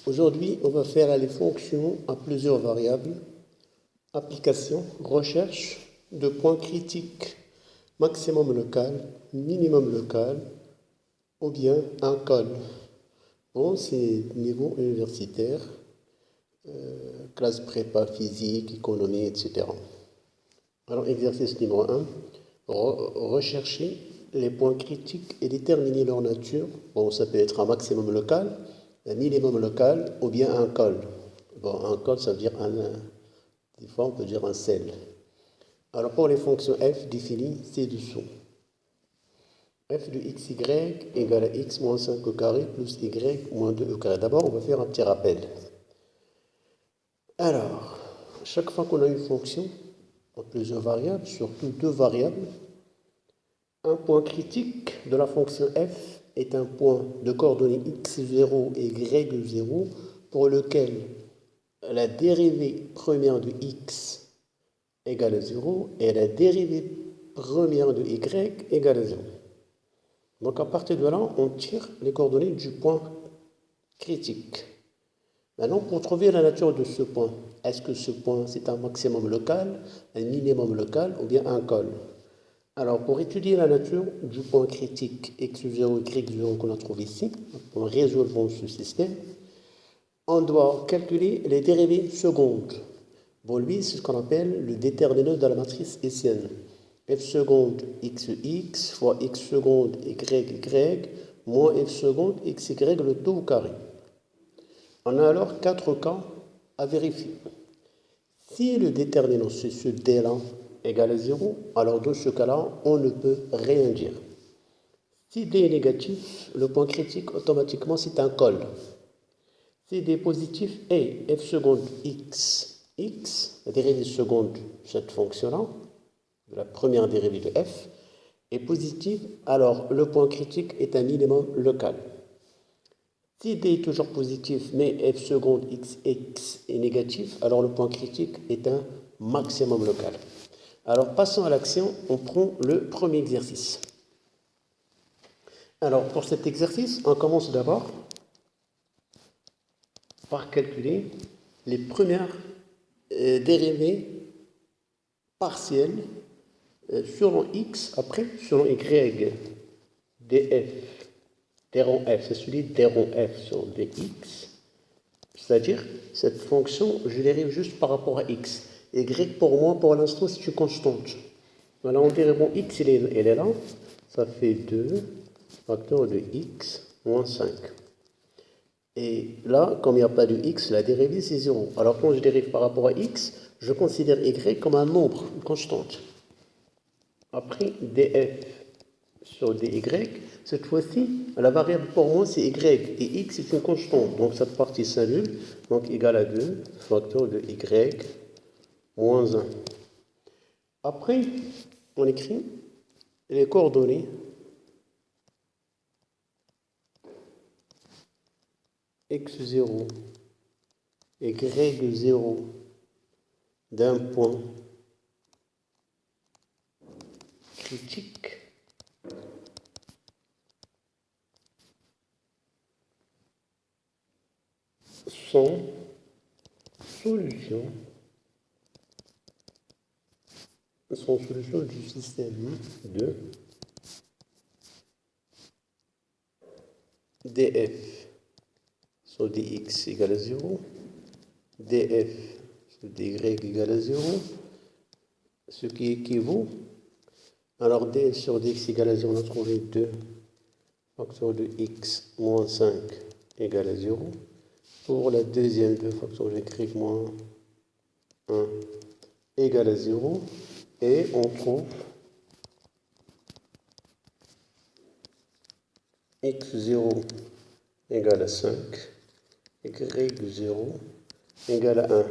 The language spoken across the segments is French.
Aujourd'hui, on va faire les fonctions à plusieurs variables, application, recherche de points critiques, maximum local, minimum local, ou bien un col. Bon, c'est niveau universitaire, classe prépa, physique, économie, etc. Alors, exercice numéro 1, rechercher les points critiques et déterminer leur nature. Bon, ça peut être un maximum local, un minimum local ou bien un col. Bon, un col, ça veut dire des fois on peut dire un sel. Alors, pour les fonctions f définies ci-dessous. F de xy égale à x moins 5 au carré plus y moins 2 au carré. D'abord, on va faire un petit rappel. Alors, chaque fois qu'on a une fonction en plusieurs variables, surtout deux variables, un point critique de la fonction f est un point de coordonnées x0 et y0 pour lequel la dérivée première de x égale à 0 et la dérivée première de y égale à 0. Donc à partir de là, on tire les coordonnées du point critique. Maintenant, pour trouver la nature de ce point, est-ce que ce point c'est un maximum local, un minimum local ou bien un col? Alors, pour étudier la nature du point critique x0, y0 qu'on a trouvé ici, en résolvant ce système, on doit calculer les dérivées secondes. Bon, lui, c'est ce qu'on appelle le déterminant de la matrice hessienne. F seconde xx fois x seconde yy moins f seconde xy le tout au carré. On a alors 4 cas à vérifier. Si le déterminant, c'est ce D-là, égale à 0, alors dans ce cas-là, on ne peut rien dire. Si D est négatif, le point critique, automatiquement, c'est un col. Si D est positif, et f seconde x, la dérivée seconde de cette fonction-là, la première dérivée de f, est positive, alors le point critique est un minimum local. Si D est toujours positif, mais f seconde x est négatif, alors le point critique est un maximum local. Alors passons à l'action, on prend le premier exercice. Alors pour cet exercice, on commence d'abord par calculer les premières dérivées partielles selon x, après selon y, df, d rond f, c'est celui d rond f sur dx, c'est-à-dire cette fonction, je dérive juste par rapport à x. Y pour moi, pour l'instant, c'est une constante. Voilà, on dirait, bon, x, elle est là, ça fait 2 facteur de x moins 5. Et là, comme il n'y a pas de x, la dérivée, c'est 0. Alors, quand je dérive par rapport à x, je considère y comme un nombre, une constante. Après, df sur dy, cette fois-ci, la variable pour moi, c'est y, et x est une constante. Donc, cette partie s'annule, donc égal à 2, facteur de y moins 1. Après, on écrit les coordonnées x0, y0 d'un point critique sont solution du système de df sur dx égale à 0, df sur dy égale à 0, ce qui équivaut, alors df sur dx égale à 0, on a trouvé 2 facteur de x moins 5 égale à 0. Pour la deuxième, 2 facteur de y moins 1 égale à 0. Et on trouve x0 égale à 5, y0 égale à 1.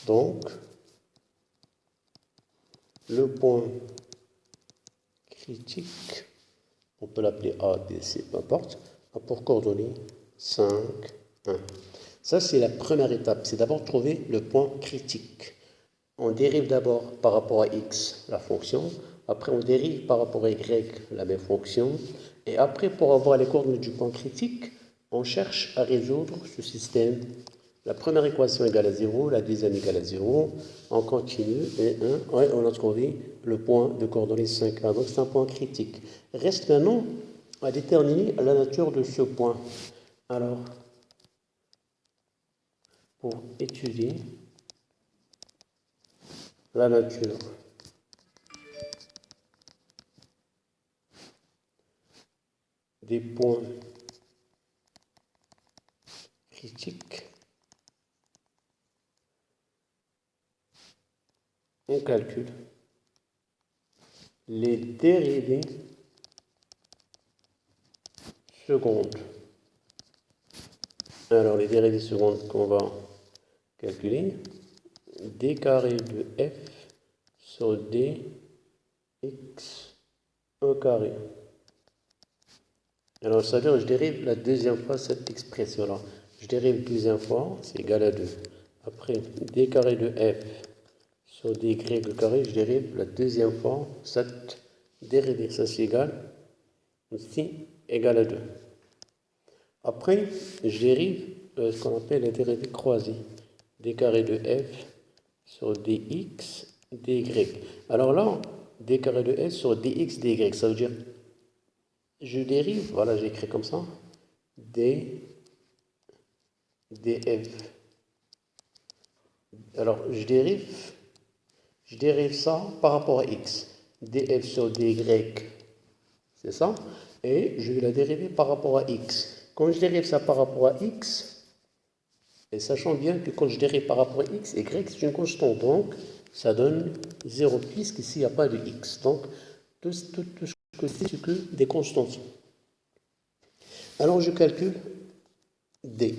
Donc, le point critique, on peut l'appeler A, B, C, peu importe, a pour coordonnées 5, 1. Ça, c'est la première étape, c'est d'abord trouver le point critique. On dérive d'abord par rapport à x la fonction, après on dérive par rapport à y la même fonction, et après pour avoir les coordonnées du point critique, on cherche à résoudre ce système. La première équation égale à 0, la deuxième égale à 0. On continue et on a trouvé le point de coordonnées 5A. Donc c'est un point critique. Reste maintenant à déterminer la nature de ce point. Alors, pour étudier la nature des points critiques, on calcule les dérivées secondes. Alors, les dérivées secondes qu'on va calculer, d carré de f sur dx au carré. Alors, ça veut dire que je dérive la deuxième fois cette expression-là. Je dérive deuxième fois, c'est égal à 2. Après, d carré de f sur dy au carré, je dérive la deuxième fois cette dérivée. Ça, c'est égal, aussi, égal à 2. Après, je dérive ce qu'on appelle la dérivée croisée. D carré de f sur dx, dy. Alors là, d carré de f sur dx, dy, ça veut dire, je dérive, voilà, j'écris comme ça, d, df. Alors, je dérive ça par rapport à x. df sur dy, c'est ça. Et je vais la dériver par rapport à x. Quand je dérive ça par rapport à x, et sachant bien que quand je dérive par rapport à x, y c'est une constante, donc ça donne 0, puisqu'ici il n'y a pas de x. Donc tout ce que c'est que des constantes. Alors je calcule d.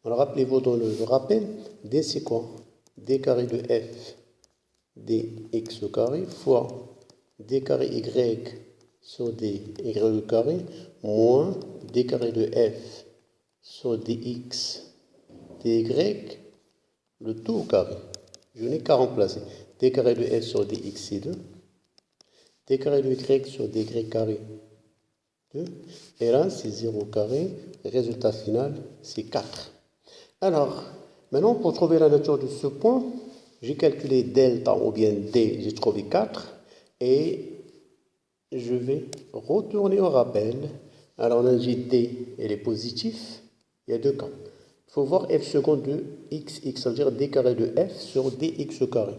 Alors rappelez-vous dans le rappel, d c'est quoi? D carré de f dx au carré fois d carré y sur dy au carré moins d carré de f sur dx dy, le tout au carré. Je n'ai qu'à remplacer. D carré de f sur dx, c'est 2. D carré de y sur dy carré, 2. Et là, c'est 0 carré. Résultat final, c'est 4. Alors, maintenant, pour trouver la nature de ce point, j'ai calculé delta ou bien d, j'ai trouvé 4. Et je vais retourner au rappel. Alors, on a dit d, elle est positive. Il y a deux cas. Il faut voir f seconde de x, ça veut dire d carré de f sur dx au carré.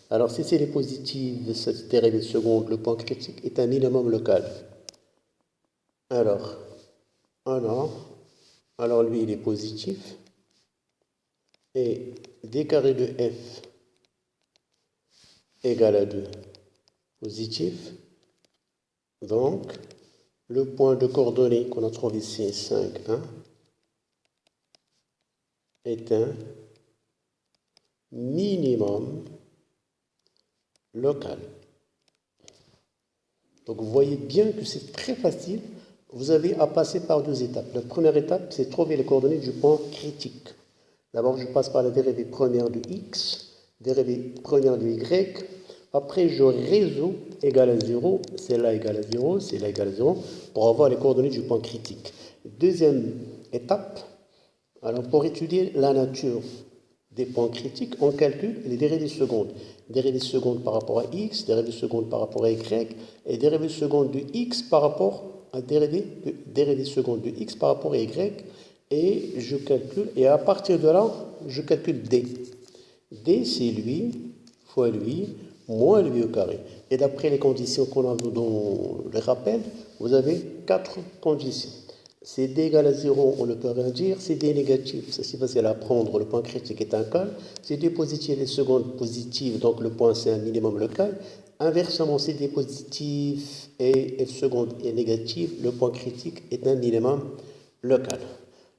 Alors, si c'est les positives, cette dérivée seconde, le point critique est un minimum local. Alors, alors lui, il est positif. Et d carré de f égale à 2. Positif. Donc, le point de coordonnées qu'on a trouvé ici, 5, 1, est un minimum local. Donc vous voyez bien que c'est très facile. Vous avez à passer par deux étapes. La première étape, c'est trouver les coordonnées du point critique. D'abord, je passe par la dérivée première de x, dérivée première de y. Après, je résous égal à 0, celle-là égale à 0, celle-là égale à 0, pour avoir les coordonnées du point critique. Deuxième étape, alors pour étudier la nature des points critiques, on calcule les dérivées secondes. Dérivée seconde par rapport à x, dérivée seconde par rapport à y, et dérivée seconde de x par rapport à dérivée seconde de x par rapport à y, et je calcule, et à partir de là, je calcule d. d, c'est lui, fois lui, moins lui au carré. Et d'après les conditions qu'on a dans le rappel, vous avez 4 conditions. C'est d égale à 0, on ne peut rien dire. C'est d négatif, c'est facile à prendre, le point critique est un cal. C'est d positif et seconde positive, donc le point c'est un minimum local. Inversement, c'est d positif et f seconde est négative, le point critique est un minimum local.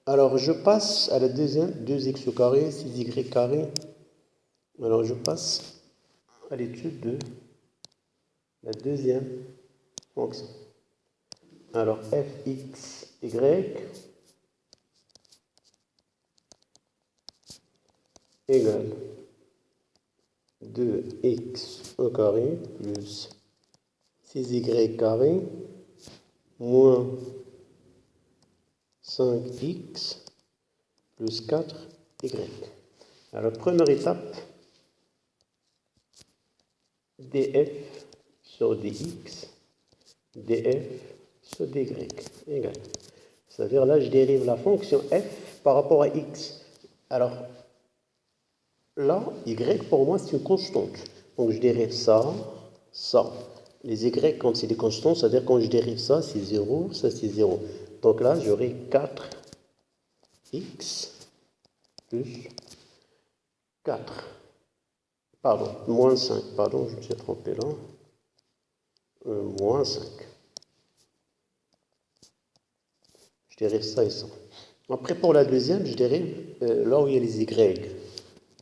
Alors je passe à la deuxième, 2x au carré, 6y carré. Alors je passe à l'étude de la deuxième fonction. Alors fx, y égale 2x au carré plus 6y carré moins 5x plus 4y. Alors, première étape, df sur dx, df sur dy égale. C'est-à-dire là, je dérive la fonction f par rapport à x. Alors, là, y pour moi, c'est une constante. Donc, je dérive ça, ça. Les y, quand c'est des constantes, c'est-à-dire quand je dérive ça, c'est 0, ça c'est 0. Donc là, j'aurai 4x plus 4. Pardon, moins 5. Pardon, je me suis trompé là. Moins 5. Je dérive ça et ça. Après, pour la deuxième, je dérive là où il y a les y.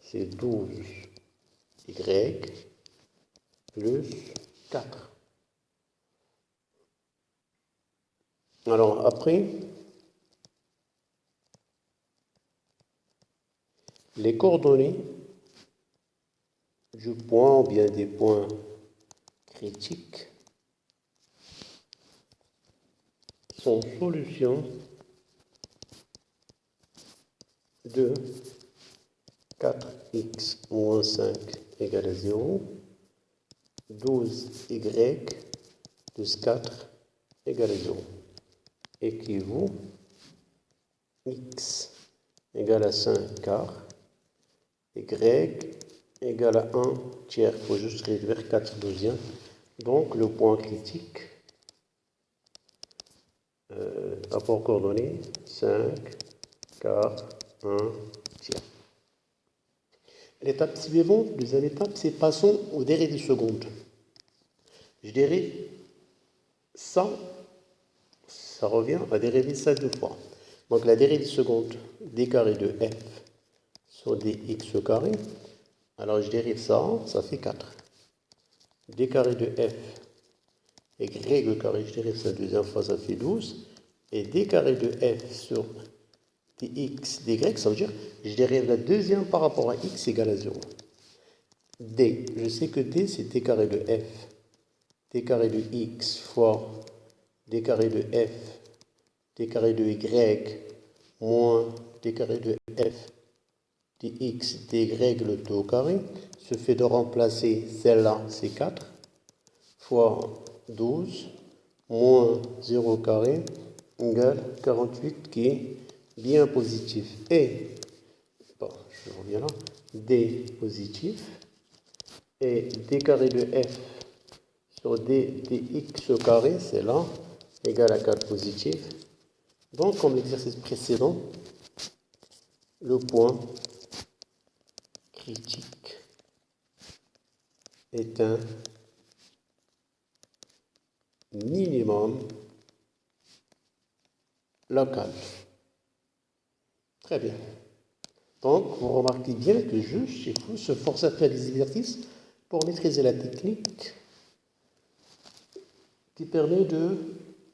C'est 12y plus 4. Alors, après, les coordonnées du point ou bien des points critiques sont solution de 4x moins 5 égale à 0, 12y plus 4 égale à 0, équivaut x égale à 5 quarts, y égale à 1 tiers, il faut juste réduire 4 douzièmes. Donc le point critique, rapport coordonnées, 5 quarts, 1 tiers. L'étape suivante, deuxième étape, c'est passons aux dérivées secondes. Je dérive ça, ça revient à dériver ça deux fois. Donc la dérivée seconde d carré de f sur dx au carré. Alors je dérive ça, ça fait 4. d carré de f y au carré, je dérive ça deuxième fois, ça fait 12. Et d carré de f sur dx dy, ça veut dire je dérive la deuxième par rapport à x égale à 0. D, je sais que d c'est d carré de f, d carré de x fois d carré de f, d carré de y, moins d carré de f, dx, dy, le tout au carré, se fait de remplacer celle-là, c'est 4, fois 12, moins 0 au carré, égale 48, qui est bien positif. Et, bon, je reviens là, d positif, et d carré de f sur dx au carré, c'est là, égal à 4 positif. Donc, comme l'exercice précédent, le point critique est un minimum local. Très bien. Donc, vous remarquez bien que juste, il faut se forcer à faire des exercices pour maîtriser la technique qui permet de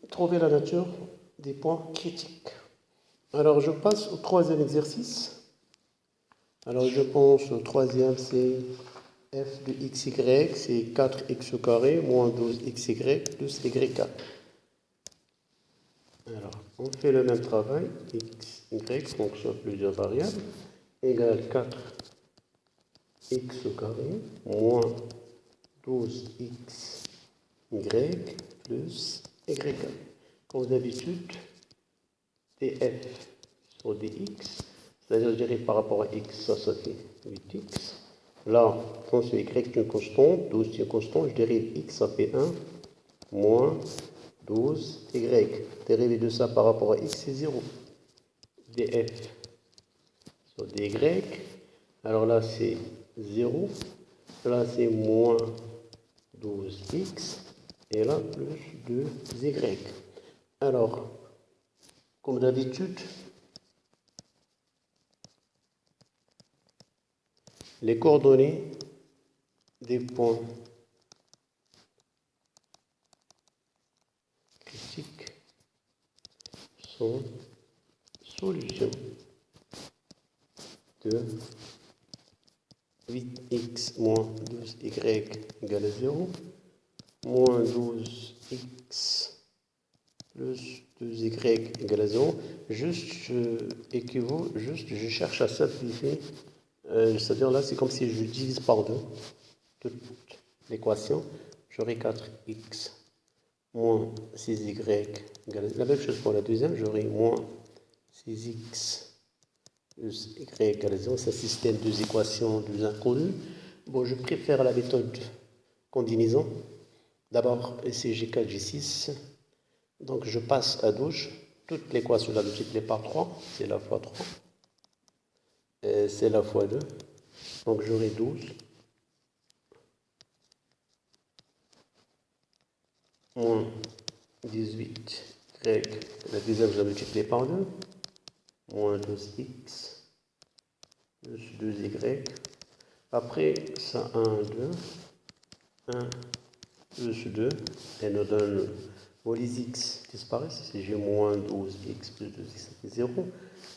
trouver la nature des points critiques. Alors, je passe au troisième exercice. Alors, je pense au troisième, c'est f de xy, c'est 4x au carré, moins 12xy plus y4. Alors, on fait le même travail, x, y, fonction de plusieurs variables, égale 4x au carré, moins 12x, y, plus y4. Comme d'habitude, df sur dx, c'est-à-dire je dirais par rapport à x, ça fait 8x. Là, fonction y est une constante, 12 c'est une constante, je dérive x, ça fait 1, moins 12y. Dérivé de ça par rapport à x, c'est 0. df sur dy. Alors là, c'est 0. Là, c'est moins 12x. Et là, plus 2y. Alors, comme d'habitude, les coordonnées des points critiques sont solution de 8x moins 12y égale à 0, moins 12x plus 2y égale à 0. Juste, je cherche à simplifier. C'est-à-dire là, c'est comme si je divise par 2 toute l'équation. J'aurai 4x moins 6y égale la même chose pour la deuxième. J'aurai moins 6x plus y égale à 0. C'est un système de équations, deux inconnues. Bon, je préfère la méthode combinaison. D'abord, ici j'ai 4, j'ai 6. Donc je passe à gauche. Toute l'équation là multipliée par 3, c'est la fois 3. Et c'est la fois 2. Donc j'aurai 12. Moins 18 y. La deuxième, je la multiplie par 2. Moins 12x plus 2y. Après, ça 1, 2. 1 plus 2. Et nous donne, bon, les x disparaissent. Si j'ai moins 12x plus 2x, ça fait 0.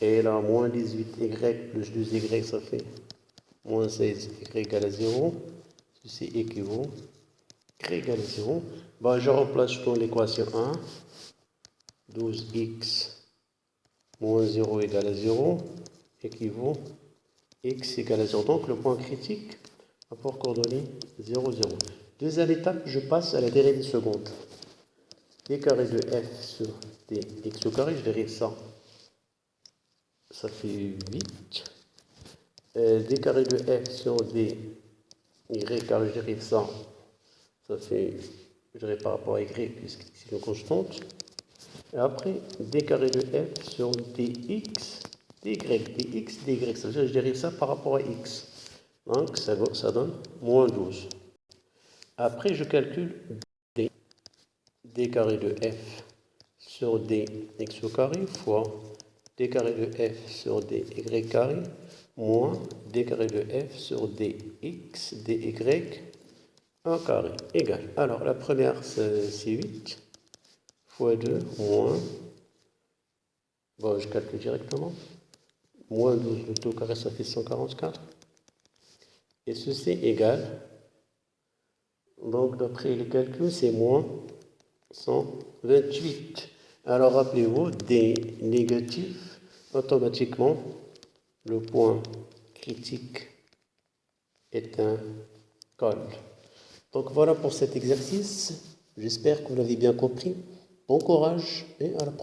Et là, moins 18y plus 2y, ça fait moins 16y égale à 0. Ceci équivaut y égale à 0. Ben, je remplace dans l'équation 1. 12x moins 0 égale à 0 équivaut x égale à 0. Donc le point critique, rapport coordonnées 0, 0. Deuxième étape, je passe à la dérivée seconde. d carré de f sur dx au carré, je dérive ça. Ça fait 8. d carré de f sur dy carré, je dérive ça. Ça fait, je dirais par rapport à y, puisque c'est une constante. Et après, d carré de f sur dx, dy, dx, dy. Ça veut dire que je dérive ça par rapport à x. Donc, ça donne moins 12. Après, je calcule d carré de f sur dx au carré fois d carré de f sur dy carré moins d carré de f sur dx, dy un carré égale. Alors, la première, c'est 8 fois 2 moins, bon, je calcule directement, moins 12, le tout carré, ça fait 144. Et ceci égale, donc d'après les calculs, c'est moins 128. Alors, rappelez-vous, des négatifs, automatiquement, le point critique est un col. Donc voilà pour cet exercice. J'espère que vous l'avez bien compris. Bon courage et à la prochaine.